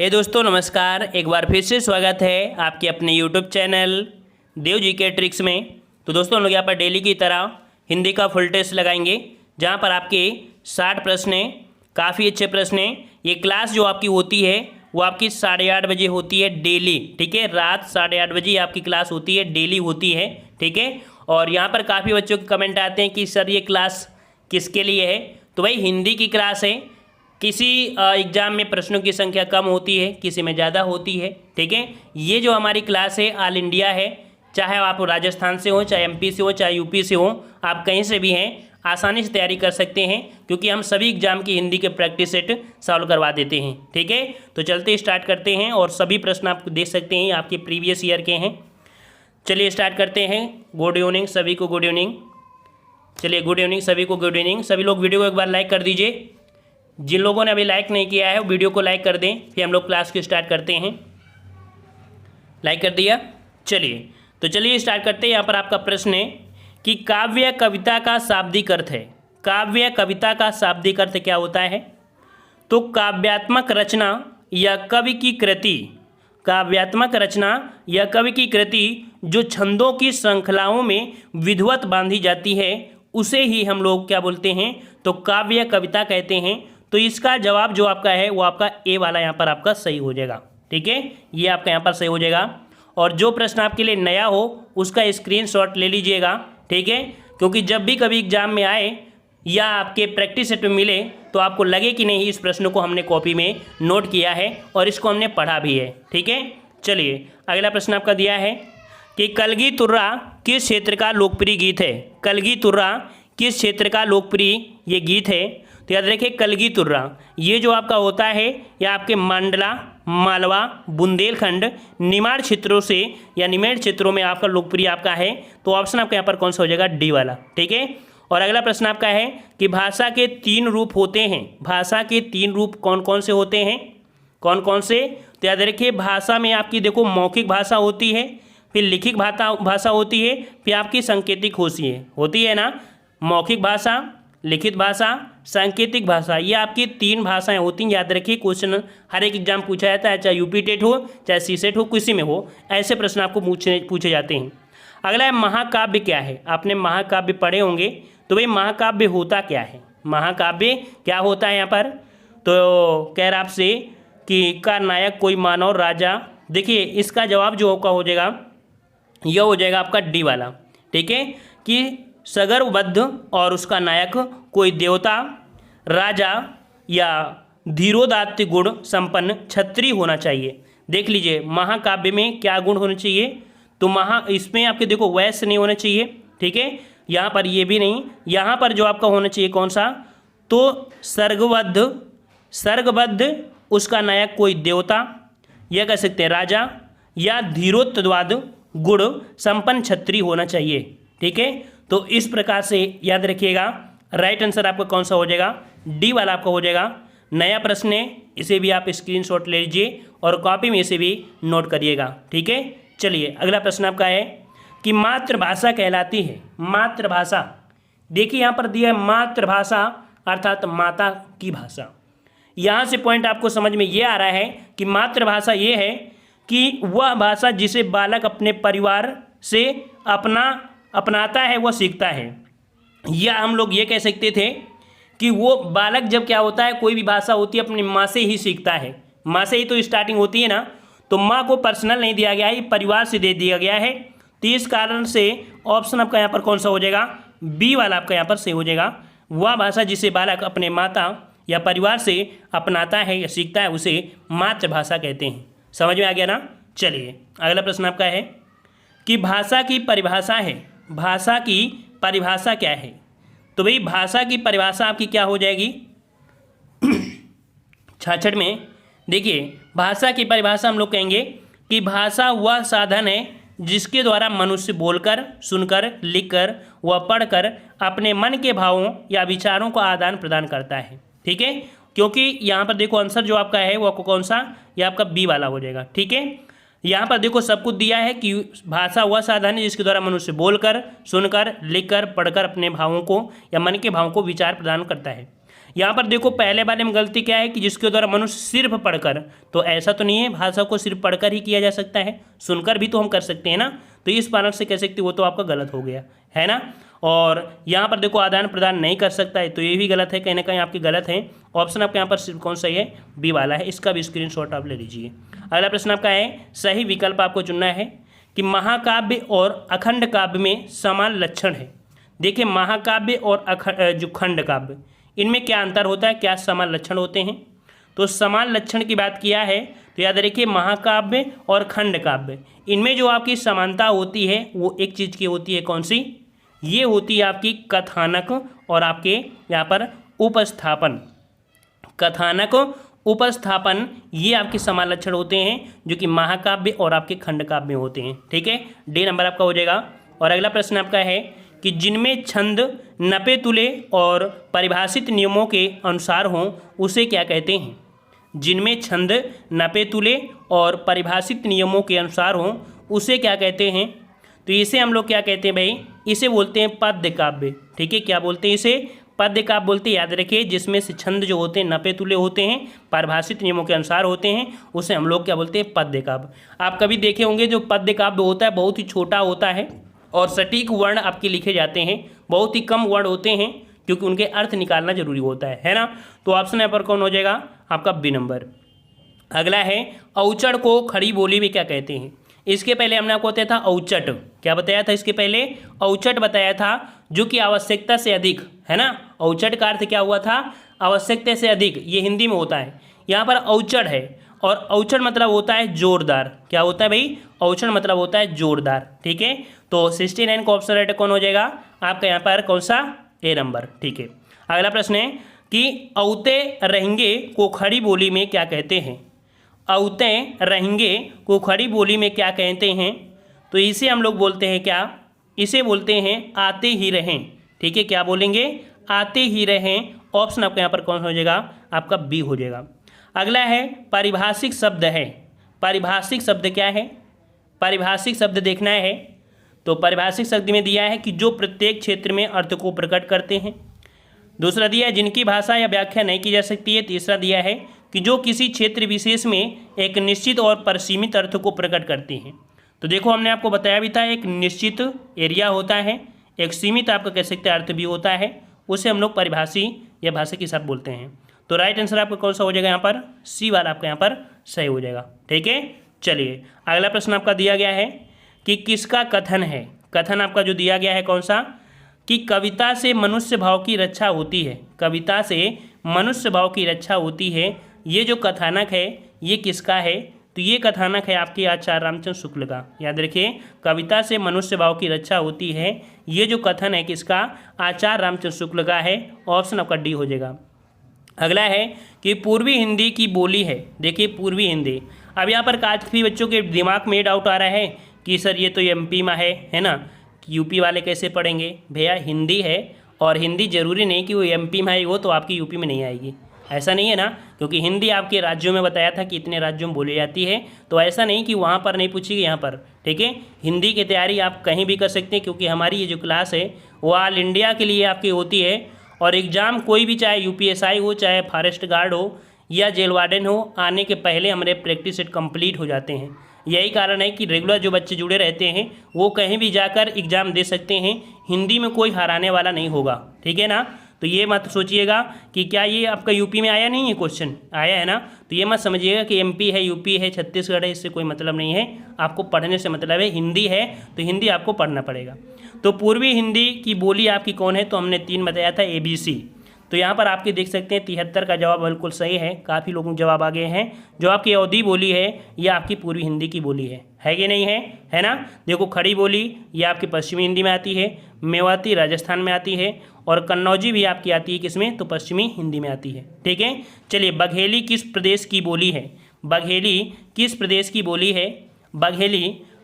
हे दोस्तों नमस्कार। एक बार फिर से स्वागत है आपके अपने यूट्यूब चैनल देव जी के ट्रिक्स में। तो दोस्तों हम लोग यहाँ पर डेली की तरह हिंदी का फुल टेस्ट लगाएंगे, जहाँ पर आपके 60 प्रश्न हैं। काफ़ी अच्छे प्रश्न हैं। ये क्लास जो आपकी होती है वो आपकी 8:30 बजे होती है डेली, ठीक है। रात 8:30 बजे आपकी क्लास होती है, डेली होती है, ठीक है। और यहाँ पर काफ़ी बच्चों के कमेंट आते हैं कि सर ये क्लास किसके लिए है। तो भाई हिंदी की क्लास है। किसी एग्ज़ाम में प्रश्नों की संख्या कम होती है, किसी में ज़्यादा होती है, ठीक है। ये जो हमारी क्लास है ऑल इंडिया है, चाहे आप राजस्थान से हो, चाहे एमपी से हो, चाहे यूपी से हो, आप कहीं से भी हैं, आसानी से तैयारी कर सकते हैं, क्योंकि हम सभी एग्जाम की हिंदी के प्रैक्टिस सेट सॉल्व करवा देते हैं, ठीक है। तो चलते स्टार्ट करते हैं और सभी प्रश्न आप देख सकते हैं आपके प्रीवियस ईयर के हैं। चलिए स्टार्ट करते हैं। गुड इवनिंग सभी को, गुड इवनिंग। चलिए गुड इवनिंग सभी को, गुड इवनिंग। सभी लोग वीडियो को एक बार लाइक कर दीजिए। जिन लोगों ने अभी लाइक नहीं किया है वीडियो को लाइक कर दें, फिर हम लोग क्लास को स्टार्ट करते हैं। लाइक कर दिया। चलिए स्टार्ट करते हैं। यहाँ पर आपका प्रश्न है कि काव्य कविता का शाब्दिक अर्थ है। काव्य कविता का शाब्दिक अर्थ क्या होता है? तो काव्यात्मक रचना या कवि की कृति, काव्यात्मक रचना या कवि की कृति जो छंदों की श्रृंखलाओं में विधिवत बांधी जाती है, उसे ही हम लोग क्या बोलते हैं? तो काव्य कविता कहते हैं। तो इसका जवाब जो आपका है वो आपका ए वाला यहाँ पर आपका सही हो जाएगा, ठीक है। ये आपका यहाँ पर सही हो जाएगा। और जो प्रश्न आपके लिए नया हो उसका स्क्रीनशॉट ले लीजिएगा, ठीक है। क्योंकि जब भी कभी एग्जाम में आए या आपके प्रैक्टिस सेट में मिले तो आपको लगे कि नहीं, इस प्रश्न को हमने कॉपी में नोट किया है और इसको हमने पढ़ा भी है, ठीक है। चलिए अगला प्रश्न आपका दिया है कि कलगी तुर्रा किस क्षेत्र का लोकप्रिय गीत है? कलगी तुर्रा किस क्षेत्र का लोकप्रिय ये गीत है? तो याद रखिए कलगी तुर्रा ये जो आपका होता है ये आपके मंडला, मालवा, बुंदेलखंड, निमाड़ क्षेत्रों से या निमेड़ क्षेत्रों में आपका लोकप्रिय आपका है। तो ऑप्शन आपका यहाँ पर कौन सा हो जाएगा? डी वाला, ठीक है। और अगला प्रश्न आपका है कि भाषा के 3 रूप होते हैं। भाषा के 3 रूप कौन कौन से होते हैं? कौन कौन से? तो याद रखिए भाषा में आपकी देखो मौखिक भाषा होती है, फिर लिखित भाषा होती है, फिर आपकी सांकेतिक होती है ना। मौखिक भाषा, लिखित भाषा, सांकेतिक भाषा, ये आपकी 3 भाषाएं होती हैं। याद रखिए क्वेश्चन हर एक एग्जाम पूछा जाता है, चाहे यूपी टेट हो, चाहे सी सेट हो, किसी में हो, ऐसे प्रश्न आपको पूछे जाते हैं। अगला है महाकाव्य क्या है? आपने महाकाव्य पढ़े होंगे। तो भाई महाकाव्य होता क्या है? महाकाव्य क्या होता है यहाँ पर? तो कह रहा आपसे कि का नायक कोई मानव राजा। देखिए इसका जवाब जो होगा हो जाएगा, यह हो जाएगा आपका डी वाला, ठीक है। कि सगर्वबद्ध और उसका नायक कोई देवता, राजा या धीरोदात्त गुण संपन्न क्षत्रिय होना चाहिए। देख लीजिए महाकाव्य में क्या गुण होने चाहिए? तो इसमें आपके देखो वैश्य नहीं होना चाहिए, ठीक है। यहाँ पर ये भी नहीं। यहाँ पर जो आपका होना चाहिए कौन सा? तो सर्गबद्ध उसका नायक कोई देवता, यह कह सकते हैं राजा, या धीरोत्तवाद गुण संपन्न क्षत्रिय होना चाहिए, ठीक है। तो इस प्रकार से याद रखिएगा राइट आंसर आपका कौन सा हो जाएगा? डी वाला आपका हो जाएगा। नया प्रश्न है, इसे भी आप स्क्रीनशॉट ले लीजिए और कॉपी में इसे भी नोट करिएगा, ठीक है। चलिए अगला प्रश्न आपका है कि मातृभाषा कहलाती है। मातृभाषा, देखिए यहाँ पर दिया है मातृभाषा अर्थात माता की भाषा। यहाँ से पॉइंट आपको समझ में ये आ रहा है कि मातृभाषा ये है कि वह भाषा जिसे बालक अपने परिवार से अपनाता है, वह सीखता है। या हम लोग ये कह सकते थे कि वो बालक जब क्या होता है, कोई भी भाषा होती है अपनी माँ से ही सीखता है। माँ से ही तो स्टार्टिंग होती है ना। तो माँ को पर्सनल नहीं दिया गया है, परिवार से दे दिया गया है। तो इस कारण से ऑप्शन आपका यहाँ पर कौन सा हो जाएगा? बी वाला आपका यहाँ पर सही हो जाएगा। वह भाषा जिसे बालक अपने माता या परिवार से अपनाता है या सीखता है उसे मातृभाषा कहते हैं। समझ में आ गया ना। चलिए अगला प्रश्न आपका है कि भाषा की परिभाषा है। भाषा की परिभाषा क्या है? तो भाई भाषा की परिभाषा आपकी क्या हो जाएगी? 66 में देखिए भाषा की परिभाषा हम लोग कहेंगे कि भाषा वह साधन है जिसके द्वारा मनुष्य बोलकर, सुनकर, लिखकर व पढ़कर अपने मन के भावों या विचारों को आदान प्रदान करता है, ठीक है। क्योंकि यहाँ पर देखो आंसर जो आपका है वो आपको कौन सा? ये आपका बी वाला हो जाएगा, ठीक है। यहाँ पर देखो सब कुछ दिया है कि भाषा वह साधन है जिसके द्वारा मनुष्य बोलकर, सुनकर, लिखकर, पढ़कर अपने भावों को या मन के भावों को विचार प्रदान करता है। यहाँ पर देखो पहले वाले में गलती क्या है कि जिसके द्वारा मनुष्य सिर्फ पढ़कर, तो ऐसा तो नहीं है, भाषा को सिर्फ पढ़कर ही किया जा सकता है, सुनकर भी तो हम कर सकते हैं ना। तो इस कारण से कह सकते वो तो आपका गलत हो गया है ना। और यहाँ पर देखो आदान प्रदान नहीं कर सकता है, तो ये भी गलत है, कहीं ना कहीं आपके गलत है। ऑप्शन आपका यहाँ पर सिर्फ कौन सा है, बी वाला है। इसका भी स्क्रीनशॉट आप ले लीजिए। अगला प्रश्न आपका है, सही विकल्प आपको चुनना है कि महाकाव्य और अखंड काव्य में समान लक्षण है। देखिए महाकाव्य और जो खंड काव्य, इनमें क्या अंतर होता है, क्या समान लक्षण होते हैं। तो समान लक्षण की बात किया है तो याद रखिए महाकाव्य और खंड काव्य, इनमें जो आपकी समानता होती है वो एक चीज़ की होती है, कौन सी, ये होती है आपकी कथानक और आपके यहाँ पर उपस्थापन। कथानक उपस्थापन ये आपके समान लक्षण होते हैं जो कि महाकाव्य और आपके खंड काव्य में होते हैं। ठीक है, डी नंबर आपका हो जाएगा। और अगला प्रश्न आपका है कि जिनमें छंद नपे तुले और परिभाषित नियमों के अनुसार हों उसे क्या कहते हैं। जिनमें छंद नपे तुले और परिभाषित नियमों के अनुसार हों उसे क्या कहते हैं। तो इसे हम लोग क्या कहते हैं भाई, इसे बोलते हैं पद्य काव्य। ठीक है, क्या बोलते हैं इसे, पद्य काव्य बोलते हैं। याद रखिए जिसमें से छंद जो होते हैं नपे तुले होते हैं, परिभाषित नियमों के अनुसार होते हैं, उसे हम लोग क्या बोलते हैं, पद्य काव्य। आप कभी देखे होंगे जो पद्य काव्य होता है बहुत ही छोटा होता है और सटीक वर्ण आपके लिखे जाते हैं, बहुत ही कम वर्ण होते हैं क्योंकि उनके अर्थ निकालना जरूरी होता है ना। तो ऑप्शन यहाँ पर कौन हो जाएगा आपका बी नंबर। अगला है औचट को खड़ी बोली में क्या कहते हैं। इसके पहले हमने आपको बताया था औचट, क्या बताया था इसके पहले, औचट बताया था जो कि आवश्यकता से अधिक है ना। औचट का अर्थ क्या हुआ था, आवश्यकता से अधिक, ये हिंदी में होता है। यहाँ पर औचट है और औचट मतलब होता है जोरदार। क्या होता है भाई, औचट मतलब होता है जोरदार। ठीक है, तो 69 का ऑप्शन राइट कौन हो जाएगा आपका यहाँ पर, कौन सा, ए नंबर। ठीक है, अगला प्रश्न है कि औते रहेंगे को खड़ी बोली में क्या कहते हैं। औते रहेंगे को खड़ी बोली में क्या कहते हैं। तो इसे हम लोग बोलते हैं क्या, इसे बोलते हैं आते ही रहें। ठीक है, क्या बोलेंगे, आते ही रहें। ऑप्शन आपका यहाँ पर कौन हो जाएगा आपका बी हो जाएगा। अगला है पारिभाषिक शब्द है। पारिभाषिक शब्द क्या है, पारिभाषिक शब्द देखना है तो पारिभाषिक शब्द में दिया है कि जो प्रत्येक क्षेत्र में अर्थ को प्रकट करते हैं। दूसरा दिया है जिनकी भाषा या व्याख्या नहीं की जा सकती है। तीसरा दिया है कि जो किसी क्षेत्र विशेष में एक निश्चित और परिसीमित अर्थ को प्रकट करते हैं। तो देखो हमने आपको बताया भी था, एक निश्चित एरिया होता है, एक सीमित आपका कह सकते हैं अर्थ भी होता है, उसे हम लोग परिभाषी या भाषा के साथ बोलते हैं। तो राइट आंसर आपका कौन सा हो जाएगा यहाँ पर, सी वाला आपका यहाँ पर सही हो जाएगा। ठीक है, चलिए अगला प्रश्न आपका दिया गया है कि किसका कथन है। कथन आपका जो दिया गया है कौन सा, कि कविता से मनुष्य भाव की रक्षा होती है। कविता से मनुष्य भाव की रक्षा होती है, ये जो कथानक है ये किसका है। तो ये कथानक है आपके आचार्य रामचंद्र शुक्ल का। याद रखिए कविता से मनुष्य भाव की रक्षा होती है, ये जो कथन है किसका, आचार्य रामचंद्र शुक्ल का है। ऑप्शन आपका डी हो जाएगा। अगला है कि पूर्वी हिंदी की बोली है। देखिए पूर्वी हिंदी, अब यहाँ पर काफ़ी बच्चों के दिमाग में डाउट आ रहा है कि सर ये तो एमपी में है ना, यूपी वाले कैसे पढ़ेंगे। भैया हिंदी है और हिंदी ज़रूरी नहीं कि वो एमपी में आई हो तो आपकी यूपी में नहीं आएगी, ऐसा नहीं है ना। क्योंकि हिंदी आपके राज्यों में बताया था कि इतने राज्यों में बोली जाती है, तो ऐसा नहीं कि वहाँ पर नहीं पूछेगी यहाँ पर। ठीक है, हिंदी की तैयारी आप कहीं भी कर सकते हैं क्योंकि हमारी ये जो क्लास है वो ऑल इंडिया के लिए आपकी होती है। और एग्ज़ाम कोई भी, चाहे यूपीएसआई हो, चाहे फॉरेस्ट गार्ड हो या जेल वार्डन हो, आने के पहले हमारे प्रैक्टिस सेट कंप्लीट हो जाते हैं। यही कारण है कि रेगुलर जो बच्चे जुड़े रहते हैं वो कहीं भी जाकर एग्ज़ाम दे सकते हैं, हिंदी में कोई हराने वाला नहीं होगा। ठीक है ना, तो ये मत सोचिएगा कि क्या ये आपका यूपी में आया नहीं है, क्वेश्चन आया है ना, तो ये मत समझिएगा कि एमपी है, यूपी है, छत्तीसगढ़ है, इससे कोई मतलब नहीं है। आपको पढ़ने से मतलब है, हिंदी है तो हिंदी आपको पढ़ना पड़ेगा। तो पूर्वी हिंदी की बोली आपकी कौन है, तो हमने 3 बताया था, ABC। तो यहाँ पर आपके देख सकते हैं 73 का जवाब बिल्कुल सही है। काफ़ी लोगों के जवाब आ गए हैं। जो आपकी अवधी बोली है ये आपकी पूर्वी हिंदी की बोली है कि नहीं है, है ना। देखो खड़ी बोली ये आपकी पश्चिमी हिंदी में आती है, मेवाती राजस्थान में आती है, और कन्नौजी भी आपकी आती है किसमें, तो पश्चिमी हिंदी में आती है। ठीक है, चलिए बघेली किस प्रदेश की बोली है। बघेली किस प्रदेश की बोली है।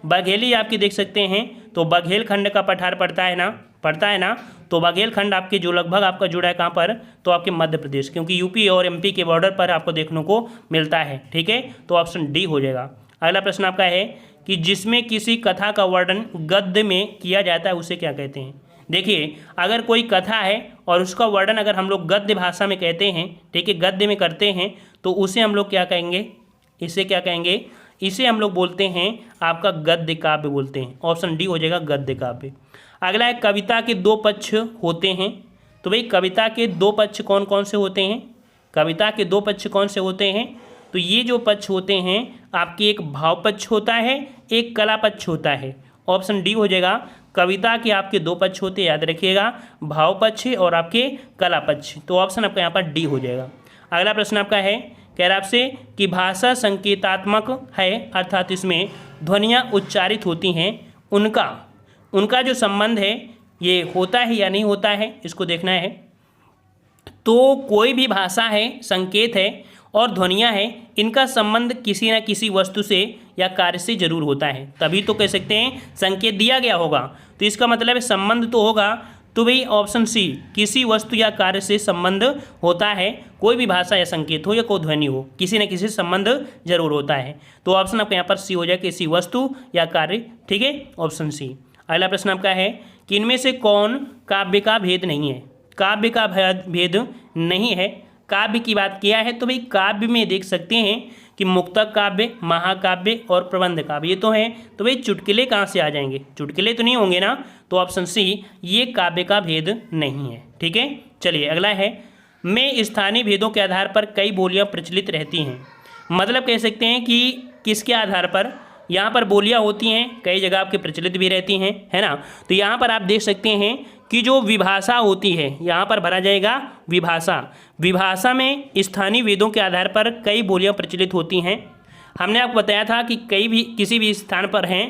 बघेली आपकी देख सकते हैं तो बघेलखंड का पठार पड़ता है ना, तो बघेलखंड आपके जो लगभग आपका जुड़ा है कहाँ पर, तो आपके मध्य प्रदेश, क्योंकि यूपी और एमपी के बॉर्डर पर आपको देखने को मिलता है। ठीक है, तो ऑप्शन डी हो जाएगा। अगला प्रश्न आपका है कि जिसमें किसी कथा का वर्णन गद्य में किया जाता है उसे क्या कहते हैं। देखिए, अगर कोई कथा है और उसका वर्णन अगर हम लोग गद्य भाषा में कहते हैं, ठीक है, गद्य में करते हैं, तो उसे हम लोग क्या कहेंगे, इसे क्या कहेंगे, इसे हम लोग बोलते हैं आपका गद्य काव्य बोलते हैं। ऑप्शन डी हो जाएगा गद्य काव्य। अगला है कविता के दो पक्ष होते हैं। तो भाई कविता के दो पक्ष कौन कौन से होते हैं, कविता के दो पक्ष कौन से होते हैं, तो ये जो पक्ष होते हैं आपके एक भाव पक्ष होता है, एक कला पक्ष होता है। ऑप्शन डी हो जाएगा, कविता के आपके दो पक्ष होते हैं, याद रखिएगा, भाव पक्ष और आपके कला पक्ष। तो ऑप्शन आपका यहाँ पर डी हो जाएगा। अगला प्रश्न आपका है, कह रहा आपसे कि भाषा संकेतात्मक है, अर्थात इसमें ध्वनियाँ उच्चारित होती हैं, उनका जो संबंध है ये होता है या नहीं होता है, इसको देखना है। तो कोई भी भाषा है, संकेत है और ध्वनियाँ हैं, इनका संबंध किसी न किसी वस्तु से या कार्य से जरूर होता है, तभी तो कह सकते हैं संकेत दिया गया होगा। तो इसका मतलब है संबंध तो होगा। तो भाई ऑप्शन सी, किसी वस्तु या कार्य से संबंध होता है। कोई भी भाषा या संकेत हो या कोई ध्वनि हो, किसी न किसी संबंध जरूर होता है। तो ऑप्शन आपका यहाँ पर सी हो जाए, किसी वस्तु या कार्य, ठीक है, ऑप्शन सी। अगला प्रश्न आपका है कि इनमें से कौन काव्य का भेद नहीं है, काव्य का भेद नहीं है। काव्य की बात किया है तो भाई काव्य में देख सकते हैं कि मुक्तक काव्य, महाकाव्य और प्रबंध काव्य, ये तो हैं। तो भाई चुटकुले कहाँ से आ जाएंगे, चुटकुले तो नहीं होंगे ना। तो ऑप्शन सी, ये काव्य का भेद नहीं है, ठीक है। चलिए अगला है, में स्थानीय भेदों के आधार पर कई बोलियां प्रचलित रहती हैं। मतलब कह सकते हैं कि किसके आधार पर, यहाँ पर बोलियां होती हैं, कई जगह आपके प्रचलित भी रहती हैं, है ना। तो यहाँ पर आप देख सकते हैं कि जो विभाषा होती है, यहाँ पर भरा जाएगा विभाषा। विभाषा में स्थानीय वेदों के आधार पर कई बोलियां प्रचलित होती हैं। हमने आपको बताया था कि किसी भी स्थान पर हैं,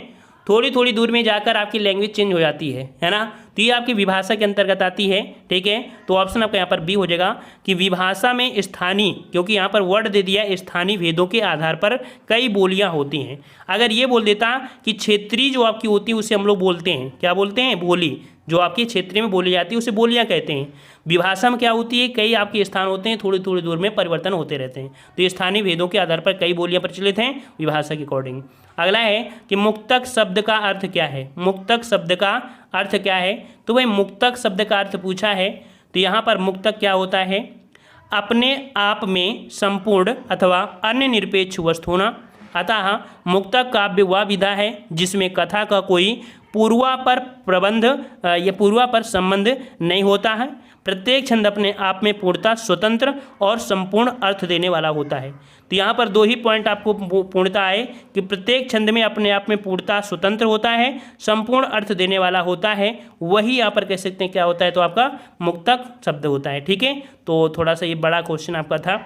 थोड़ी थोड़ी दूर में जाकर आपकी लैंग्वेज चेंज हो जाती है ना। तो ये आपकी विभाषा के अंतर्गत आती है, ठीक है। तो ऑप्शन आपका यहाँ पर बी हो जाएगा कि विभाषा में स्थानीय, क्योंकि यहाँ पर वर्ड दे दिया स्थानीय वेदों के आधार पर कई बोलियाँ होती हैं। अगर ये बोल देता कि क्षेत्रीय जो आपकी होती है उसे हम लोग बोलते हैं, क्या बोलते हैं, बोली, जो आपके क्षेत्र में बोली जाती है उसे बोलियाँ कहते हैं। विभाषा में क्या होती है, कई आपके स्थान होते हैं, थोड़ी थोड़ी दूर में परिवर्तन होते रहते हैं। तो ये स्थानीय भेदों के आधार पर कई बोलियाँ प्रचलित हैं विभाषा के अकॉर्डिंग। अगला है कि मुक्तक शब्द का अर्थ क्या है, मुक्तक शब्द का अर्थ क्या है। तो भाई मुक्तक शब्द का अर्थ पूछा है, तो यहाँ पर मुक्तक क्या होता है, अपने आप में संपूर्ण अथवा अन्य निरपेक्ष वस्तु होना। अतः मुक्तक काव्य वह विधा है जिसमें कथा का कोई पूर्वापर प्रबंध या पूर्वापर संबंध नहीं होता है। प्रत्येक छंद अपने आप में पूर्णतः स्वतंत्र और संपूर्ण अर्थ देने वाला होता है। तो यहाँ पर दो ही पॉइंट आपको पूर्णता है कि प्रत्येक छंद में अपने आप में पूर्णतः स्वतंत्र होता है, संपूर्ण अर्थ देने वाला होता है, वही यहाँ पर कह सकते हैं क्या होता है, तो आपका मुक्तक शब्द होता है, ठीक है। तो थोड़ा सा ये बड़ा क्वेश्चन आपका था।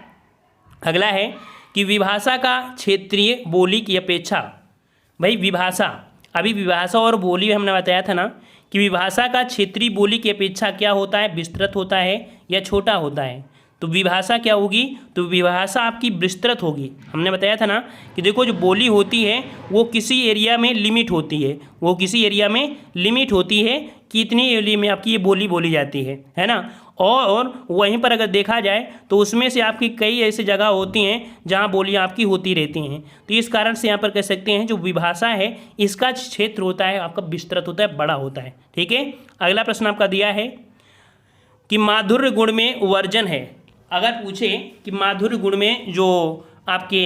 अगला है कि विभाषा का क्षेत्रीय बोली की अपेक्षा, भाई विभाषा, अभी विभाषा और बोली हमने बताया था ना कि विभाषा का क्षेत्रीय बोली की अपेक्षा क्या होता है, विस्तृत होता है या छोटा होता है। तो विभाषा क्या होगी, तो विभाषा आपकी विस्तृत होगी। हमने बताया था ना कि देखो जो बोली होती है वो किसी एरिया में लिमिट होती है, वो किसी एरिया में लिमिट होती है कि इतनी एरिया में आपकी ये बोली बोली जाती है ना। और वहीं पर अगर देखा जाए तो उसमें से आपकी कई ऐसी जगह होती हैं जहाँ बोलियाँ आपकी होती रहती हैं। तो इस कारण से यहाँ पर कह सकते हैं जो विभाषा है इसका क्षेत्र होता है आपका विस्तृत होता है, बड़ा होता है, ठीक है। अगला प्रश्न आपका दिया है कि माधुर्य गुण में वर्जन है। अगर पूछे कि माधुर्य गुण में जो आपके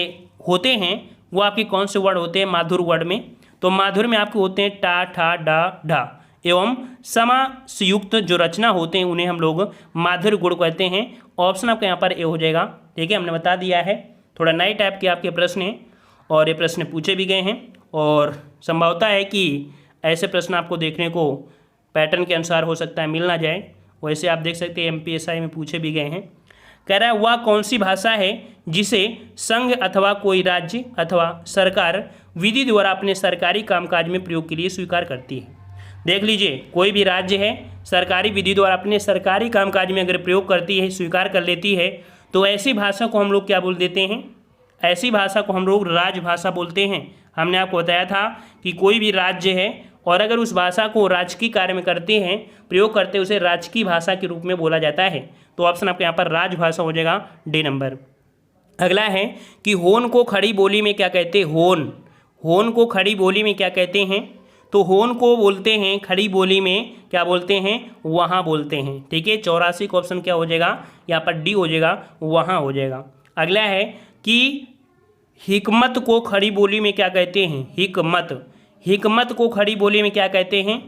होते हैं वो आपके कौन से वर्ड होते हैं माधुर्य वर्ड में, तो माधुर्य में आपके होते हैं टा, ठा, डा, ढा एवं समासयुक्त जो रचना होते हैं उन्हें हम लोग माधुर्य गुण कहते हैं। ऑप्शन आपका यहाँ पर ए हो जाएगा, ठीक है। हमने बता दिया है, थोड़ा नए टाइप के आपके प्रश्न हैं और ये प्रश्न पूछे भी गए हैं और संभावता है कि ऐसे प्रश्न आपको देखने को पैटर्न के अनुसार हो सकता है मिल ना जाए। वैसे आप देख सकते हैं MPSI में पूछे भी गए हैं। कह रहा है वह कौन सी भाषा है जिसे संघ अथवा कोई राज्य अथवा सरकार विधि द्वारा अपने सरकारी कामकाज में प्रयोग के लिए स्वीकार करती है। देख लीजिए, कोई भी राज्य है सरकारी विधि द्वारा अपने सरकारी कामकाज में अगर प्रयोग करती है, स्वीकार कर लेती है, तो ऐसी भाषा को हम लोग क्या बोल देते हैं, ऐसी भाषा को हम लोग राजभाषा बोलते हैं। हमने आपको बताया था कि कोई भी राज्य है और अगर उस भाषा को राजकीय कार्य में करते हैं, प्रयोग करते हैं, उसे राजकीय भाषा के रूप में बोला जाता है। तो ऑप्शन आपके यहाँ पर राजभाषा हो जाएगा, डी नंबर। अगला है कि होन को खड़ी बोली में क्या कहते हैं, होन को खड़ी बोली में क्या कहते हैं, तो होन को बोलते हैं खड़ी बोली में, क्या बोलते हैं, वहाँ बोलते हैं। ठीक है, 84 का ऑप्शन क्या हो जाएगा, यहाँ पर डी हो जाएगा, वहाँ हो जाएगा। अगला है कि हिकमत को खड़ी बोली में क्या कहते हैं, हिकमत को खड़ी बोली में क्या कहते हैं,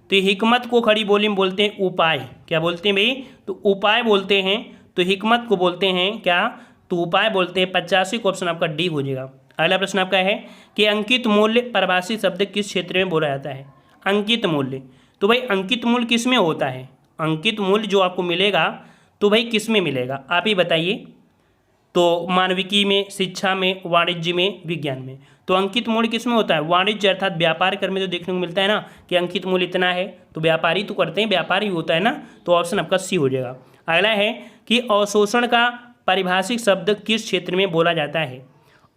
तो हिकमत को खड़ी बोली में बोलते हैं उपाय। क्या बोलते हैं भाई, तो उपाय बोलते हैं। तो हिकमत को बोलते हैं क्या, तो उपाय बोलते हैं। 85 का ऑप्शन आपका डी हो जाएगा। अगला प्रश्न आपका है कि अंकित मूल्य परिभाषित शब्द किस क्षेत्र में बोला जाता है, अंकित मूल्य। तो भाई अंकित मूल्य किस में होता है, अंकित मूल्य जो आपको मिलेगा तो भाई किस में मिलेगा, आप ही बताइए। तो मानविकी में, शिक्षा में, वाणिज्य में, विज्ञान में। तो अंकित मूल्य किस में होता है, वाणिज्य अर्थात व्यापार कर में जो देखने को मिलता है ना कि अंकित मूल्य इतना है, तो व्यापारी तो करते हैं, व्यापार ही होता है ना, तो ऑप्शन आपका सी हो जाएगा। अगला है कि अवशोषण का पारिभाषिक शब्द किस क्षेत्र में बोला जाता है,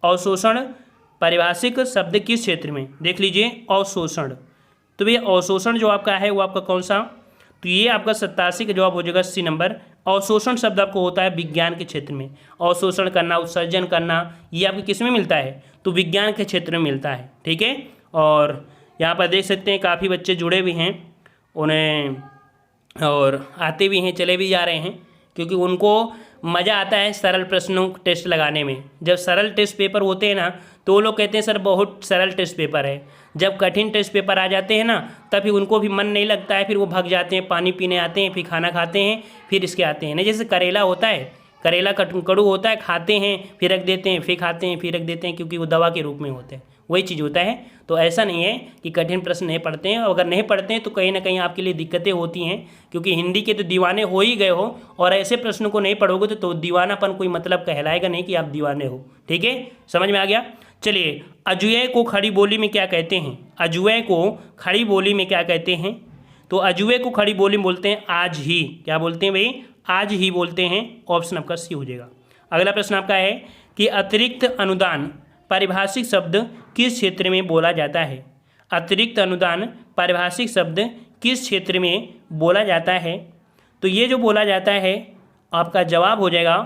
अवशोषण पारिभाषिक शब्द किस क्षेत्र में, देख लीजिए अवशोषण। तो भैया अवशोषण जो आपका है वो आपका कौन सा, तो ये आपका 87 का जवाब हो जाएगा सी नंबर। अवशोषण शब्द आपको होता है विज्ञान के क्षेत्र में, अवशोषण करना, उत्सर्जन करना, ये आपको किस में मिलता है, तो विज्ञान के क्षेत्र में मिलता है। ठीक है, और यहाँ पर देख सकते हैं काफ़ी बच्चे जुड़े भी हैं, उन्हें और आते भी हैं, चले भी जा रहे हैं, क्योंकि उनको मज़ा आता है सरल प्रश्नों टेस्ट लगाने में। जब सरल टेस्ट पेपर होते हैं ना तो वो लोग कहते हैं सर बहुत सरल टेस्ट पेपर है, जब कठिन टेस्ट पेपर आ जाते हैं ना तभी उनको भी मन नहीं लगता है, फिर वो भाग जाते हैं, पानी पीने आते हैं, फिर खाना खाते हैं, फिर इसके आते हैं ना। जैसे करेला होता है, करेला कड़ू होता है, खाते हैं फिर रख देते हैं, फिर खाते हैं फिर रख देते हैं, क्योंकि वो दवा के रूप में होते हैं, वही चीज़ होता है। तो ऐसा नहीं है कि कठिन प्रश्न नहीं पढ़ते हैं, और अगर नहीं पढ़ते हैं तो कहीं ना कहीं आपके लिए दिक्कतें होती हैं, क्योंकि हिंदी के तो दीवाने हो ही गए हो, और ऐसे प्रश्नों को नहीं पढ़ोगे तो दीवानापन कोई मतलब कहलाएगा नहीं कि आप दीवाने हो। ठीक है, समझ में आ गया। चलिए, अजुए को खड़ी बोली में क्या कहते हैं, अजुए को खड़ी बोली में क्या कहते हैं, तो अजुए को खड़ी बोली में बोलते हैं आज ही। क्या बोलते हैं भाई, आज ही बोलते हैं, ऑप्शन आपका सी हो जाएगा। अगला प्रश्न आपका है कि अतिरिक्त अनुदान पारिभाषिक शब्द किस क्षेत्र में बोला जाता है, अतिरिक्त अनुदान पारिभाषिक शब्द किस क्षेत्र में बोला जाता है, तो ये जो बोला जाता है आपका जवाब हो जाएगा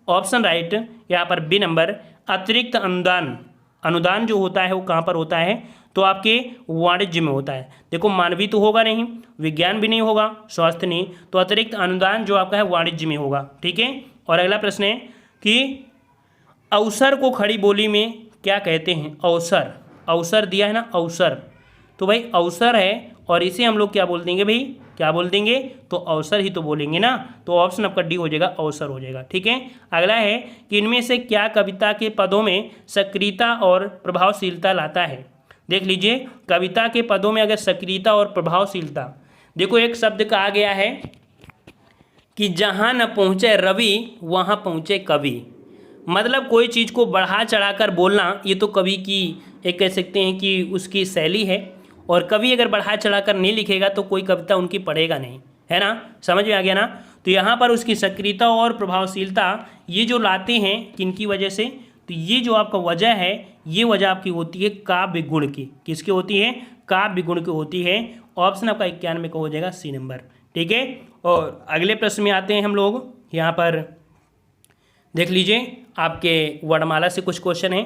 ऑप्शन राइट, यहाँ पर बी नंबर। अतिरिक्त अनुदान, अनुदान जो होता है वो कहाँ पर होता है, तो आपके वाणिज्य में होता है। देखो मानवीय तो होगा नहीं, विज्ञान भी नहीं होगा, स्वास्थ्य नहीं, तो अतिरिक्त अनुदान जो आपका है वाणिज्य में होगा। ठीक है, और अगला प्रश्न है कि अवसर को खड़ी बोली में क्या कहते हैं, अवसर, अवसर दिया है ना अवसर, तो भाई अवसर है, और इसे हम लोग क्या बोल देंगे भाई, क्या बोल देंगे, तो अवसर ही तो बोलेंगे ना, तो ऑप्शन आपका डी हो जाएगा, अवसर हो जाएगा। ठीक है, अगला है कि इनमें से क्या कविता के पदों में सक्रियता और प्रभावशीलता लाता है। देख लीजिए, कविता के पदों में अगर सक्रियता और प्रभावशीलता, देखो एक शब्द कहा गया है कि जहाँ न पहुँचे रवि वहाँ पहुँचे कवि, मतलब कोई चीज़ को बढ़ा चढ़ाकर बोलना, ये तो कवि की एक कह सकते हैं कि उसकी शैली है, और कवि अगर बढ़ा चढ़ाकर नहीं लिखेगा तो कोई कविता उनकी पढ़ेगा नहीं, है ना, समझ में आ गया ना। तो यहाँ पर उसकी सक्रियता और प्रभावशीलता ये जो लाते हैं किनकी वजह से, तो ये जो आपका वजह है, ये वजह आपकी होती है काव्य गुण की, किसकी होती है, काव्य गुण की होती है। ऑप्शन आपका 91 का हो जाएगा सी नंबर। ठीक है, और अगले प्रश्न में आते हैं हम लोग, यहाँ पर देख लीजिए आपके वर्णमाला से कुछ क्वेश्चन है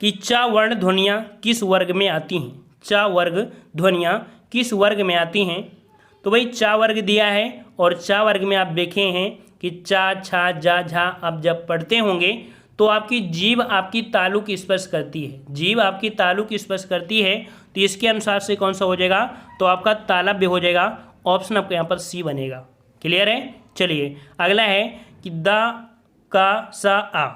कि च वर्ण ध्वनियाँ किस वर्ग में आती हैं, च वर्ग ध्वनियाँ किस वर्ग में आती हैं, तो भाई च वर्ग दिया है, और च वर्ग में आप देखे हैं कि चा छा जा झा, आप जब पढ़ते होंगे तो आपकी जीभ आपकी तालु की स्पर्श करती है, जीभ आपकी तालु की स्पर्श करती है, तो इसके अनुसार से कौन सा हो जाएगा, तो आपका तालव्य हो जाएगा, ऑप्शन आपका यहाँ पर सी बनेगा। क्लियर है। चलिए, अगला है कि द का सा आ,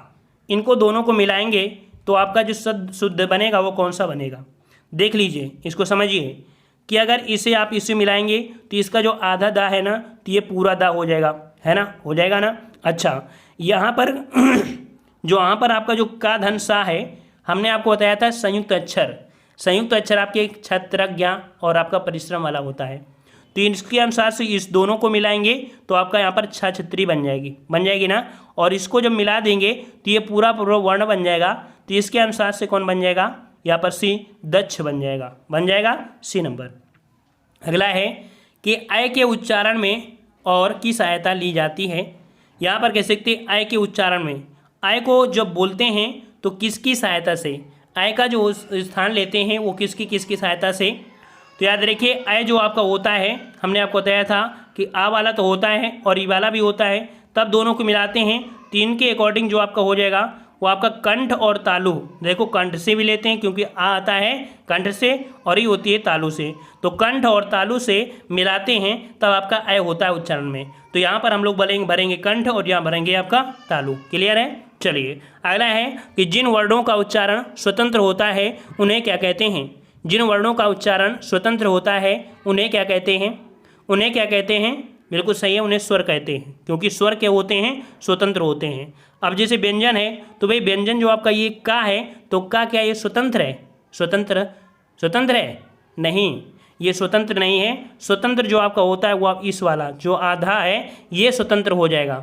इनको दोनों को मिलाएंगे तो आपका जो शुद्ध बनेगा वो कौन सा बनेगा, देख लीजिए, इसको समझिए कि अगर इसे आप इससे मिलाएंगे तो इसका जो आधा दा है ना तो ये पूरा दा हो जाएगा, है ना, हो जाएगा ना। अच्छा, यहाँ पर जो यहाँ पर आपका जो का धन सा है, हमने आपको बताया था संयुक्त अक्षर, संयुक्त अक्षर आपके क्षत्रज्ञ और आपका परिश्रम वाला होता है, तो इसके अनुसार से इस दोनों को मिलाएंगे तो आपका यहाँ पर छ छत्री बन जाएगी ना, और इसको जब मिला देंगे तो ये पूरा वर्ण बन जाएगा, तो इसके अनुसार से कौन बन जाएगा, यहाँ पर सी दक्ष बन जाएगा सी नंबर। अगला है कि अय के उच्चारण में और की सहायता ली जाती है, यहाँ पर कह सकते हैं अय के उच्चारण में, अय को जब बोलते हैं तो किसकी सहायता से, अय का जो स्थान लेते हैं वो किसकी सहायता से, तो तो याद रखिए अय जो आपका होता है, हमने आपको बताया था कि आ वाला तो होता है और ई वाला भी होता है, तब दोनों को मिलाते हैं तो इनके अकॉर्डिंग जो आपका हो जाएगा वो आपका कंठ और तालु। देखो कंठ से भी लेते हैं क्योंकि आ आता है कंठ से और ई होती है तालु से, तो कंठ और तालु से मिलाते हैं तब आपका अय होता है उच्चारण में। तो यहाँ पर हम लोग भरेंगे कंठ और यहाँ भरेंगे आपका तालु। क्लियर है? चलिए अगला है कि जिन वर्णों का उच्चारण स्वतंत्र होता है उन्हें क्या कहते हैं? जिन वर्णों का उच्चारण स्वतंत्र होता है उन्हें क्या कहते हैं? उन्हें क्या कहते हैं? बिल्कुल सही है, उन्हें स्वर कहते हैं, क्योंकि स्वर क्या होते हैं? स्वतंत्र होते हैं। अब जैसे व्यंजन है तो भाई व्यंजन जो आपका ये का है तो का क्या ये स्वतंत्र है? स्वतंत्र है? नहीं, ये स्वतंत्र नहीं है। स्वतंत्र जो आपका होता है वो आप इस वाला जो आधा है ये स्वतंत्र हो जाएगा,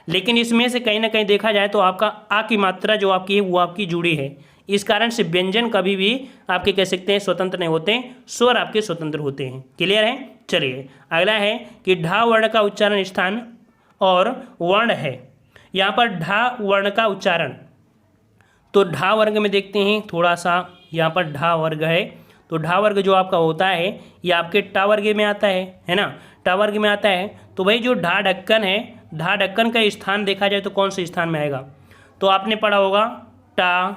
लेकिन इसमें से कहीं ना कहीं देखा जाए तो आपका आ की मात्रा जो आपकी है वो आपकी जुड़ी है, इस कारण से व्यंजन कभी भी आपके कह सकते हैं स्वतंत्र नहीं होते, स्वर आपके स्वतंत्र होते हैं। क्लियर है? चलिए अगला है कि ढा वर्ण का उच्चारण स्थान और वर्ण है। यहाँ पर ढा वर्ण का उच्चारण, तो ढा वर्ग में देखते हैं थोड़ा सा, यहाँ पर ढा वर्ग है तो ढा वर्ग जो आपका होता है ये आपके टा वर्ग में आता है ना, टा वर्ग में आता है। तो भाई जो ढा ढक्कन है, ढा ढक्कन का स्थान देखा जाए तो कौन से स्थान में आएगा? तो आपने पढ़ा होगा टा,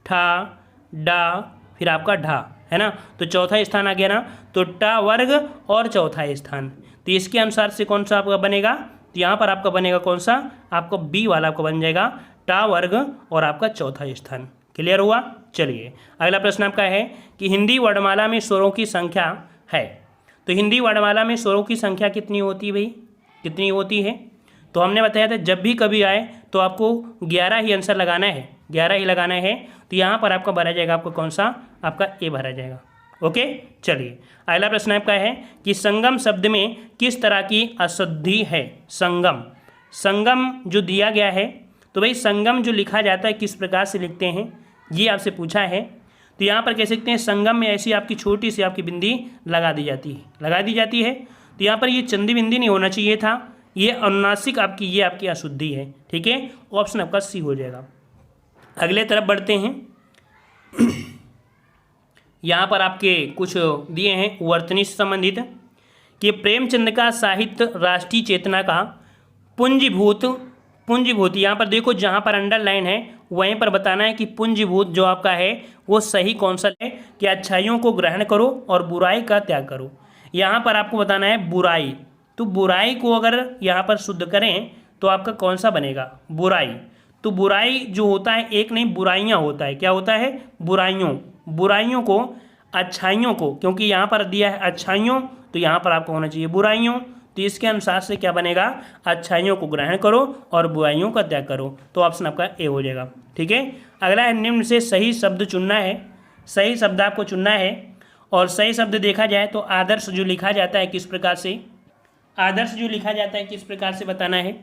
ठा, डा, फिर आपका ढा, है ना, तो चौथा स्थान आ गया ना, तो टा वर्ग और चौथा स्थान, तो इसके अनुसार से कौन सा आपका बनेगा? तो यहाँ पर आपका बनेगा कौन सा? आपका बी वाला आपका बन जाएगा टा वर्ग और आपका चौथा स्थान। क्लियर हुआ? चलिए अगला प्रश्न आपका है कि हिंदी वर्णमाला में स्वरों की संख्या है, तो हिंदी वर्णमाला में स्वरों की संख्या कितनी होती है भाई? कितनी होती है? तो हमने बताया था जब भी कभी आए तो आपको 11 ही आंसर लगाना है, 11 ही लगाना है। तो यहाँ पर आपका भरा जाएगा आपका कौन सा? आपका ए भरा जाएगा। ओके, चलिए अगला प्रश्न आपका है कि संगम शब्द में किस तरह की अशुद्धि है? संगम जो दिया गया है, तो भाई संगम जो लिखा जाता है किस प्रकार से लिखते हैं ये आपसे पूछा है। तो यहाँ पर कह सकते हैं संगम में ऐसी आपकी छोटी सी आपकी बिंदी लगा दी जाती है। तो यहाँ पर ये चंदी बिंदी नहीं होना चाहिए था, ये अनुनासिक आपकी ये आपकी अशुद्धि है। ठीक है, ऑप्शन आपका सी हो जाएगा। अगले तरफ बढ़ते हैं। यहाँ पर आपके कुछ दिए हैं वर्तनी से संबंधित कि प्रेमचंद का साहित्य राष्ट्रीय चेतना का पुंजीभूत, यहाँ पर देखो जहाँ पर अंडरलाइन है वहीं पर बताना है कि पुंजीभूत जो आपका है वो सही कौन सा है कि अच्छाइयों को ग्रहण करो और बुराई का त्याग करो। यहाँ पर आपको बताना है बुराई, तो बुराई को अगर यहाँ पर शुद्ध करें तो आपका कौन सा बनेगा? बुराई। तो बुराई जो होता है एक नहीं बुराइयाँ होता है, क्या होता है? बुराइयों को अच्छाइयों को, क्योंकि यहाँ पर दिया है अच्छाइयों तो यहाँ पर आपको होना चाहिए बुराइयों, तो इसके अनुसार से क्या बनेगा? अच्छाइयों को ग्रहण करो और बुराइयों का त्याग करो, तो ऑप्शन आपका ए हो जाएगा। ठीक है, अगला है निम्न से सही शब्द चुनना है, सही शब्द आपको चुनना है। और सही शब्द देखा जाए तो आदर्श जो लिखा जाता है किस प्रकार से, आदर्श जो लिखा जाता है किस प्रकार से बताना है।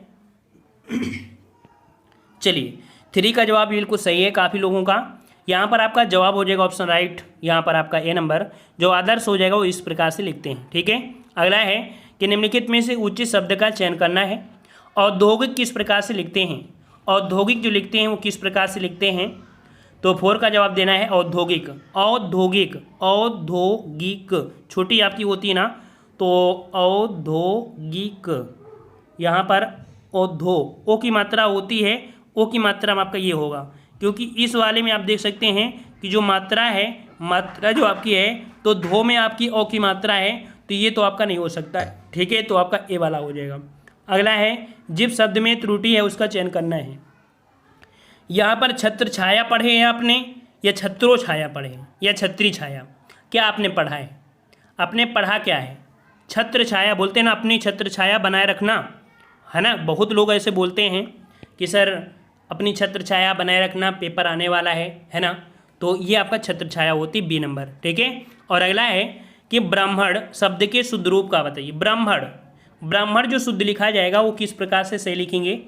चलिए 3 का जवाब बिल्कुल सही है काफ़ी लोगों का। यहाँ पर आपका जवाब हो जाएगा ऑप्शन राइट, यहाँ पर आपका ए नंबर जो आदर्श हो जाएगा वो इस प्रकार से लिखते हैं। ठीक है, अगला है कि निम्नलिखित में से उचित शब्द का चयन करना है। औद्योगिक किस प्रकार से लिखते हैं? औद्योगिक जो लिखते हैं वो किस प्रकार से लिखते हैं? तो 4 का जवाब देना है औद्योगिक। छोटी आपकी होती है ना, तो औद्योगिक, यहाँ पर ओ की मात्रा होती है, ओ की मात्रा में आपका ये होगा, क्योंकि इस वाले में आप देख सकते हैं कि जो मात्रा है, मात्रा जो आपकी है तो धो में आपकी ओ की मात्रा है, तो ये तो आपका नहीं हो सकता है। ठीक है, तो आपका ए वाला हो जाएगा। अगला है जिस शब्द में त्रुटि है उसका चयन करना है। यहाँ पर छत्र छाया पढ़े हैं आपने, या छत्रो छाया पढ़े हैं, या छत्री छाया, क्या आपने पढ़ा है? आपने पढ़ा क्या है? छत्र छाया बोलते हैं ना, अपनी छत्र छाया बनाए रखना, है ना। बहुत लोग ऐसे बोलते हैं कि सर अपनी छत्र छाया बनाए रखना, पेपर आने वाला है ना, तो ये आपका छत्र छाया होती बी नंबर। ठीक है, और अगला है कि ब्राह्मण शब्द के शुद्ध रूप का बताइए। ब्राह्मण जो शुद्ध लिखा जाएगा वो किस प्रकार से सही लिखेंगे?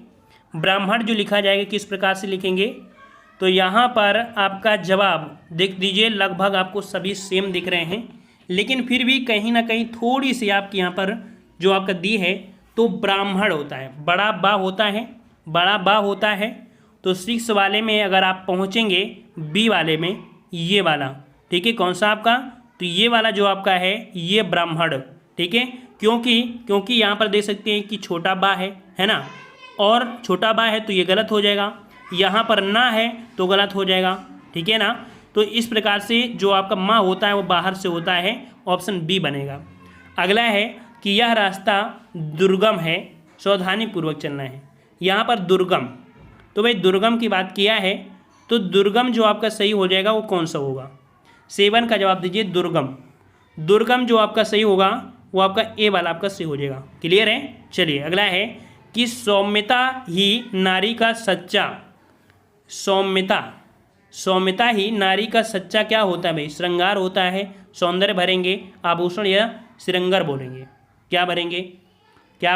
ब्राह्मण जो लिखा जाएगा किस प्रकार से लिखेंगे? तो यहाँ पर आपका जवाब देख दीजिए, लगभग आपको सभी सेम दिख रहे हैं, लेकिन फिर भी कहीं ना कहीं थोड़ी सी आपके यहाँ पर जो आपका दी है तो ब्राह्मण होता है, बड़ा बा होता है। तो 6 वाले में अगर आप पहुँचेंगे बी वाले में, ये वाला, ठीक है, कौन सा आपका? तो ये वाला जो आपका है ये ब्राह्मण, ठीक है। क्योंकि यहाँ पर देख सकते हैं कि छोटा बा है ना, और छोटा बा है तो ये गलत हो जाएगा, यहाँ पर ना है तो गलत हो जाएगा, ठीक है ना। तो इस प्रकार से जो आपका माँ होता है वो बाहर से होता है, ऑप्शन बी बनेगा। अगला है कि यह रास्ता दुर्गम है, सावधानी पूर्वक चलना है। यहाँ पर दुर्गम, तो भाई दुर्गम की बात किया है तो दुर्गम जो आपका सही हो जाएगा वो कौन सा होगा? 7 का जवाब दीजिए दुर्गम। दुर्गम जो आपका सही होगा वो आपका ए वाला आपका सही हो जाएगा। क्लियर है? चलिए अगला है कि सौम्यता ही नारी का सच्चा, सौम्यता ही नारी का सच्चा क्या होता है भाई? श्रृंगार होता है। सौंदर्य भरेंगे, आभूषण या श्रृंगार बोलेंगे, क्या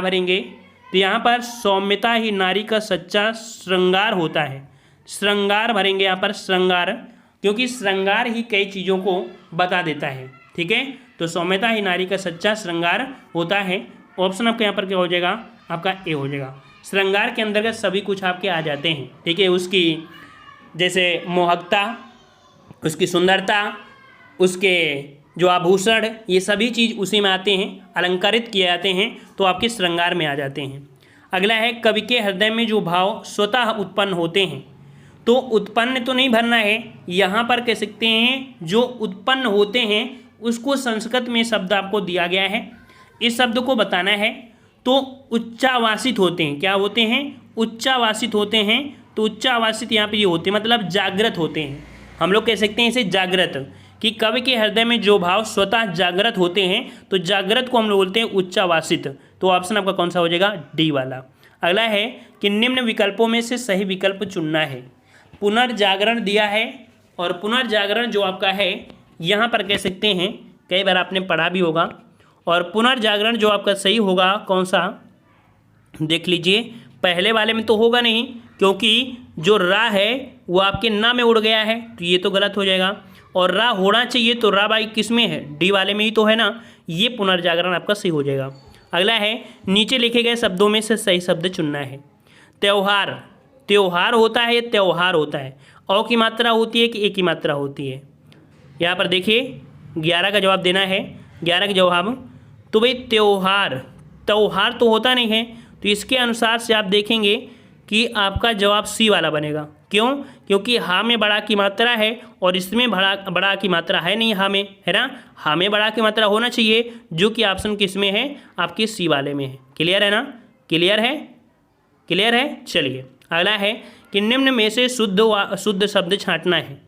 भरेंगे? तो यहाँ पर सौम्यता ही नारी का सच्चा श्रृंगार होता है, श्रृंगार भरेंगे यहाँ पर, श्रृंगार, क्योंकि श्रृंगार ही कई चीज़ों को बता देता है, ठीक है। तो सौम्यता ही नारी का सच्चा श्रृंगार होता है। ऑप्शन आपका यहाँ पर क्या हो जाएगा? आपका ए हो जाएगा। श्रृंगार के अंतर्गत सभी कुछ आपके आ जाते हैं, ठीक है। उसकी जैसे मोहकता, उसकी सुंदरता, उसके जो आभूषण, ये सभी चीज़ उसी में आते हैं, अलंकारित किए जाते हैं तो आपके श्रृंगार में आ जाते हैं। अगला है कवि के हृदय में जो भाव स्वतः उत्पन्न होते हैं, तो उत्पन्न तो नहीं भरना है, यहाँ पर कह सकते हैं जो उत्पन्न होते हैं उसको संस्कृत में शब्द आपको दिया गया है, इस शब्द को बताना है। तो उच्चावासित होते हैं, क्या होते हैं? उच्चावासित होते हैं। तो उच्चावासित यहाँ पे ये होते हैं मतलब जागृत होते हैं, हम लोग कह सकते हैं इसे जागृत, कि कवि के हृदय में जो भाव स्वतः जागृत होते हैं, तो जागृत को हम लोग बोलते हैं उच्चावासित। तो ऑप्शन आपका कौन सा हो जाएगा? डी वाला। अगला है कि निम्न विकल्पों में से सही विकल्प चुनना है। पुनर्जागरण दिया है, और पुनर्जागरण जो आपका है यहाँ पर कह सकते हैं, कई बार आपने पढ़ा भी होगा, और पुनर्जागरण जो आपका सही होगा कौन सा देख लीजिए। पहले वाले में तो होगा नहीं, क्योंकि जो रा है वो आपके ना में उड़ गया है, तो ये तो गलत हो जाएगा। और रा होना चाहिए, तो रा बाई किस में है? डी वाले में ही तो है ना, ये पुनर्जागरण आपका सही हो जाएगा। अगला है नीचे लिखे गए शब्दों में से सही शब्द चुनना है। त्योहार, त्योहार होता है, त्योहार होता है। औ की मात्रा होती है कि ए की मात्रा होती है? यहाँ पर देखिए 11 का जवाब देना है, 11 का जवाब। तो भाई त्योहार, त्योहार तो होता नहीं है, तो इसके अनुसार से आप देखेंगे कि आपका जवाब सी वाला बनेगा। क्यों? क्योंकि हा में बड़ा की मात्रा है और इसमें बड़ा की मात्रा है नहीं, हा में है ना, हा में बड़ा की मात्रा होना चाहिए, जो कि ऑप्शन किस में है? आपके सी वाले में है। क्लियर है ना? क्लियर है? चलिए अगला है कि निम्न में से शुद्ध शब्द छांटना है।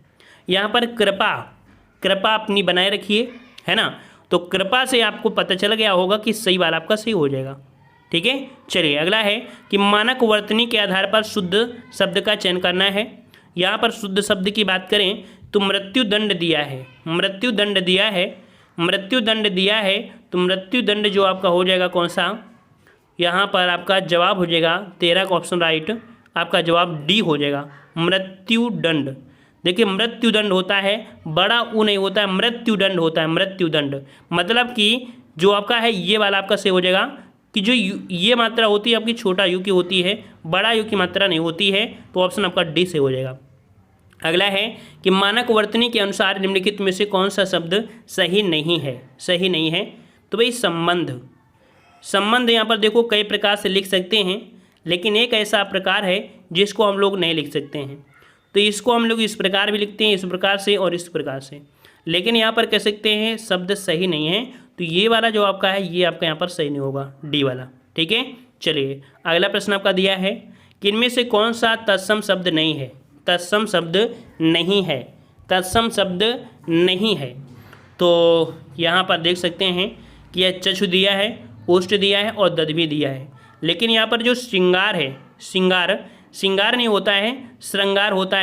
यहाँ पर कृपा अपनी बनाए रखिए, है ना। तो कृपा से आपको पता चल गया होगा कि सही वाला आपका सही हो जाएगा, ठीक है। चलिए अगला है कि मानक वर्तनी के आधार पर शुद्ध शब्द का चयन करना है। यहाँ पर शुद्ध शब्द की बात करें तो मृत्युदंड दिया है, मृत्युदंड दिया है, तो मृत्युदंड जो आपका हो जाएगा कौन सा? यहाँ पर आपका जवाब हो जाएगा 13 का ऑप्शन राइट, आपका जवाब डी हो जाएगा, मृत्युदंड। देखिए मृत्युदंड होता है, बड़ा ऊ नहीं होता है, मृत्युदंड होता है, मृत्युदंड। मतलब कि जो आपका है ये वाला आपका सही हो जाएगा कि जो ये मात्रा होती है आपकी छोटा यू की होती है, बड़ा यू की मात्रा नहीं होती है, तो ऑप्शन आपका डी से हो जाएगा। अगला है कि मानक वर्तनी के अनुसार निम्नलिखित में से कौन सा शब्द सही नहीं है? तो भाई संबंध यहाँ पर देखो कई प्रकार से लिख सकते हैं, लेकिन एक ऐसा प्रकार है जिसको हम लोग नहीं लिख सकते हैं। तो इसको हम लोग इस प्रकार भी लिखते हैं, इस प्रकार से और इस प्रकार से, लेकिन यहाँ पर कह सकते हैं शब्द सही नहीं है, तो ये वाला जो आपका है ये आपका यहाँ पर सही नहीं होगा, डी वाला, ठीक है। चलिए अगला प्रश्न आपका दिया है कि इनमें से कौन सा तत्सम शब्द नहीं है? तत्सम शब्द नहीं है। तो यहाँ पर देख सकते हैं कि यह चक्षु दिया है, ओष्ठ दिया है और दध भी दिया है, लेकिन यहाँ पर जो श्रृंगार है, श्रृंगार नहीं होता है, श्रृंगार होता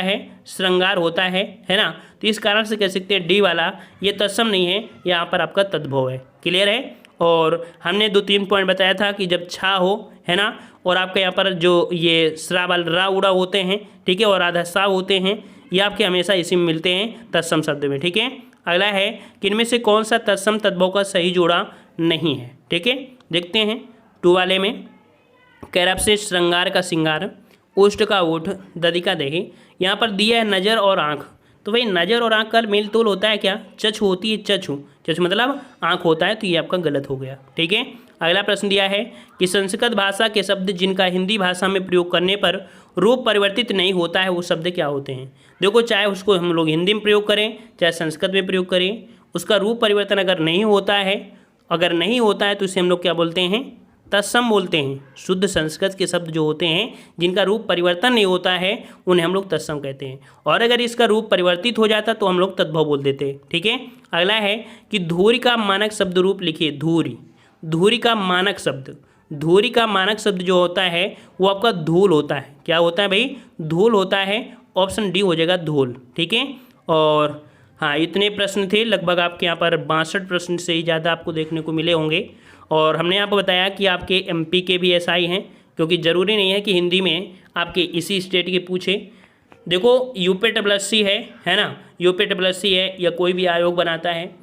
है ना। तो इस कारण से कह सकते हैं डी वाला ये तत्सम नहीं है, यहाँ पर आपका तद्भव है। क्लियर है? और हमने 2-3 पॉइंट बताया था कि जब छा हो, है ना, और आपके यहाँ पर जो ये श्रावल रा उड़ा होते हैं, ठीक है, और आधा सा होते हैं, ये आपके हमेशा इसी में मिलते हैं तत्सम शब्द में, ठीक है। अगला है कि इनमें से कौन सा तत्सम तद्भव का सही जोड़ा नहीं है, ठीक है। देखते हैं 2 वाले में, कैरब से श्रृंगार का श्रृंगार, ओष्ठ का ओठ, दधि का दही। यहाँ पर दिया है नज़र और आँख, तो भाई नज़र और आँख का मेल तोल होता है क्या? चक्षु होती है, चक्षु, चक्षु मतलब आँख होता है, तो ये आपका गलत हो गया। ठीक है, अगला प्रश्न दिया है कि संस्कृत भाषा के शब्द जिनका हिंदी भाषा में प्रयोग करने पर रूप परिवर्तित नहीं होता है वो शब्द क्या होते हैं? देखो, चाहे उसको हम लोग हिंदी में प्रयोग करें चाहे संस्कृत में प्रयोग करें, उसका रूप परिवर्तन अगर नहीं होता है, तो इसे हम लोग क्या बोलते हैं? तत्सम बोलते हैं। शुद्ध संस्कृत के शब्द जो होते हैं जिनका रूप परिवर्तन नहीं होता है उन्हें हम लोग तत्सम कहते हैं, और अगर इसका रूप परिवर्तित हो जाता तो हम लोग तद्भव बोल देते हैं। ठीक है, अगला है कि धूरी का मानक शब्द रूप लिखिए। धूरी का मानक शब्द जो होता है वो आपका धूल होता है। क्या होता है भाई? धूल होता है। ऑप्शन डी हो जाएगा, धूल। ठीक है, और हाँ, इतने प्रश्न थे। लगभग आपके यहाँ पर 62 प्रश्न से ही ज़्यादा आपको देखने को मिले होंगे। और हमने आपको बताया कि आपके एमपी के भी एसआई हैं, क्योंकि ज़रूरी नहीं है कि हिंदी में आपके इसी स्टेट के पूछे। देखो, यूपीएससी है ना, यूपीएससी है या कोई भी आयोग बनाता है,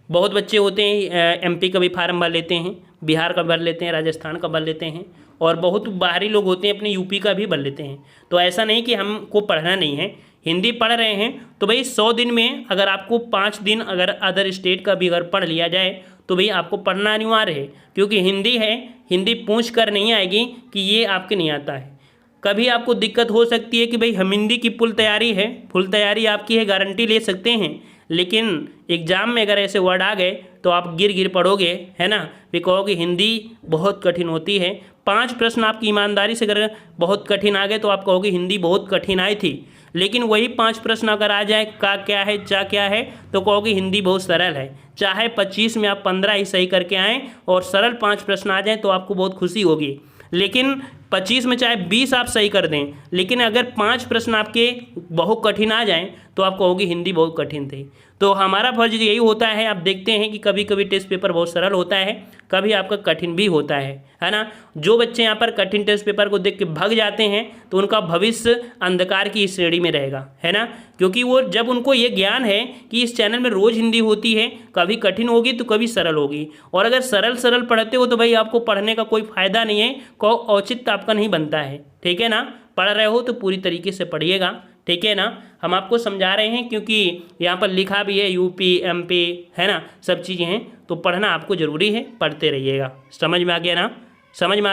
बहुत बच्चे होते हैं एमपी का भी फार्म भर लेते हैं, बिहार का भर लेते हैं, राजस्थान का भर लेते हैं, और बहुत बाहरी लोग होते हैं अपने यूपी का भी भर लेते हैं। तो ऐसा नहीं कि हमको पढ़ना नहीं है, हिंदी पढ़ रहे हैं तो भाई 100 दिन में अगर आपको 5 दिन अगर अदर स्टेट का भी अगर पढ़ लिया जाए तो भाई आपको पढ़ना अनिवार्य है, क्योंकि हिंदी है, हिंदी पूछ कर नहीं आएगी कि ये आपके नहीं आता है। कभी आपको दिक्कत हो सकती है कि भाई हम हिंदी की फुल तैयारी आपकी है, गारंटी ले सकते हैं, लेकिन एग्ज़ाम में अगर ऐसे वर्ड आ गए तो आप गिर पड़ोगे, है ना, भी कहोगे हिंदी बहुत कठिन होती है। 5 प्रश्न आपकी ईमानदारी से अगर बहुत कठिन आ गए तो आप कहोगे हिंदी बहुत कठिन आई थी, लेकिन वही 5 प्रश्न अगर आ जाए का क्या है, चा क्या है, तो कहोगे हिंदी बहुत सरल है। चाहे 25 में आप 15 ही सही करके आएँ और सरल 5 प्रश्न आ जाएँ तो आपको बहुत खुशी होगी, लेकिन 25 में चाहे 20 आप सही कर दें, लेकिन अगर 5 प्रश्न आपके बहुत कठिन आ जाएं तो आप कहोगे हिंदी बहुत कठिन थी। तो हमारा फर्ज यही होता है, आप देखते हैं कि कभी कभी टेस्ट पेपर बहुत सरल होता है, कभी आपका कठिन भी होता है ना। जो बच्चे यहाँ पर कठिन टेस्ट पेपर को देख के भाग जाते हैं तो उनका भविष्य अंधकार की श्रेणी में रहेगा, है ना, क्योंकि वो जब उनको ये ज्ञान है कि इस चैनल में रोज़ हिंदी होती है, कभी कठिन होगी तो कभी सरल होगी, और अगर सरल पढ़ते हो तो भाई आपको पढ़ने का कोई फ़ायदा नहीं है, को औचित्य आपका नहीं बनता है। ठीक है ना, पढ़ रहे हो तो पूरी तरीके से पढ़िएगा। ठीक है ना, हम आपको समझा रहे हैं क्योंकि यहाँ पर लिखा भी है यूपी एमपी, है ना, सब चीज़ें हैं, तो पढ़ना आपको ज़रूरी है, पढ़ते रहिएगा। समझ में आ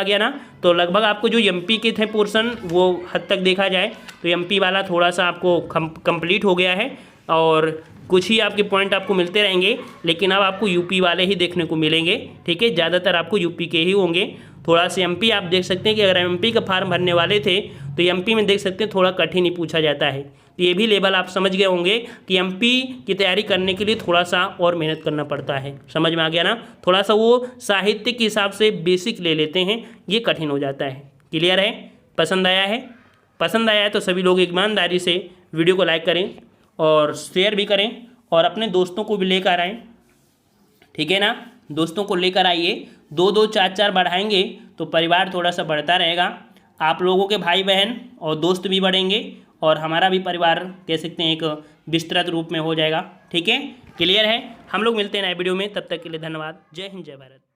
गया ना। तो लगभग आपको जो एमपी के थे पोर्शन वो हद तक देखा जाए तो एमपी वाला थोड़ा सा आपको कंप्लीट हो गया है, और कुछ ही आपके पॉइंट आपको मिलते रहेंगे, लेकिन अब आपको यूपी वाले ही देखने को मिलेंगे। ठीक है, ज़्यादातर आपको यूपी के ही होंगे। थोड़ा सा एमपी आप देख सकते हैं कि अगर एमपी का फार्म भरने वाले थे तो एमपी में देख सकते हैं थोड़ा कठिन ही पूछा जाता है। तो ये भी लेवल आप समझ गए होंगे कि एमपी की तैयारी करने के लिए थोड़ा सा और मेहनत करना पड़ता है। समझ में आ गया ना, थोड़ा सा वो साहित्य के हिसाब से बेसिक ले लेते हैं, ये कठिन हो जाता है। क्लियर है? पसंद आया है तो सभी लोग ईमानदारी से वीडियो को लाइक करें और शेयर भी करें और अपने दोस्तों को भी लेकर आएँ। ठीक है ना, दोस्तों को लेकर आइए, 2-2 4-4 बढ़ाएंगे तो परिवार थोड़ा सा बढ़ता रहेगा। आप लोगों के भाई बहन और दोस्त भी बढ़ेंगे और हमारा भी परिवार कह सकते हैं एक विस्तृत रूप में हो जाएगा। ठीक है, क्लियर है? हम लोग मिलते हैं नए वीडियो में, तब तक के लिए धन्यवाद। जय हिंद, जय भारत।